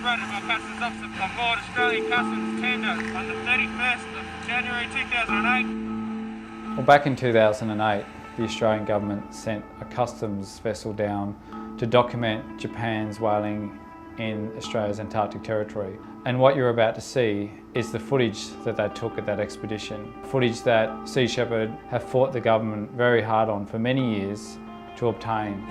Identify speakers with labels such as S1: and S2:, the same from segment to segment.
S1: operated by Customs Officer on board Australian Customs tender on the 31st of January 2008.
S2: Well, back in 2008, the Australian government sent a customs vessel down to document Japan's whaling in Australia's Antarctic territory. And what you're about to see is the footage that they took at that expedition. Footage that Sea Shepherd have fought the government very hard on for many years to obtain.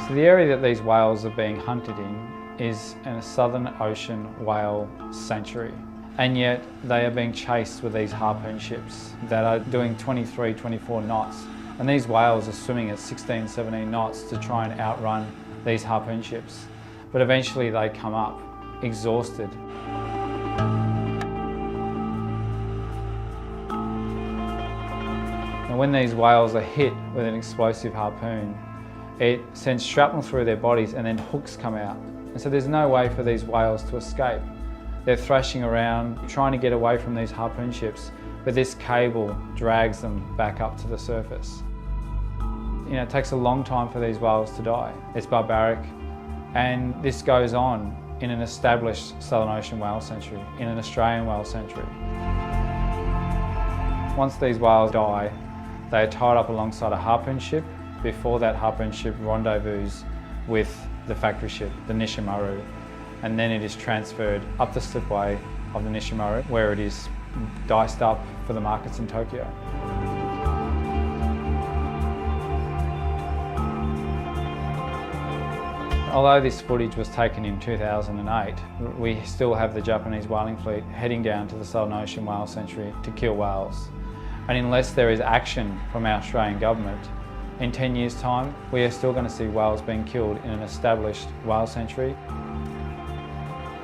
S2: So the area that these whales are being hunted in is in a Southern Ocean whale sanctuary. And yet they are being chased with these harpoon ships that are doing 23, 24 knots. And these whales are swimming at 16, 17 knots to try and outrun these harpoon ships. But eventually they come up, exhausted. And when these whales are hit with an explosive harpoon, it sends shrapnel through their bodies and then hooks come out. And so there's no way for these whales to escape. They're thrashing around, trying to get away from these harpoon ships, but this cable drags them back up to the surface. You know, it takes a long time for these whales to die. It's barbaric, and this goes on in an established Southern Ocean whale sanctuary, in an Australian whale sanctuary. Once these whales die, they are tied up alongside a harpoon ship before that harpoon ship rendezvous with the factory ship, the Nishimaru, and then it is transferred up the slipway of the Nishimaru, where it is diced up for the markets in Tokyo. Although this footage was taken in 2008, we still have the Japanese whaling fleet heading down to the Southern Ocean whale sanctuary to kill whales. And unless there is action from our Australian government, in 10 years' time, we are still going to see whales being killed in an established whale sanctuary.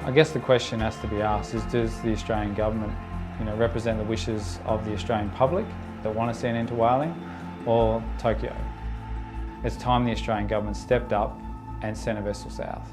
S2: I guess the question has to be asked is, does the Australian government, represent the wishes of the Australian public that want to see an end to whaling, or Tokyo? It's time the Australian government stepped up and sent a vessel south.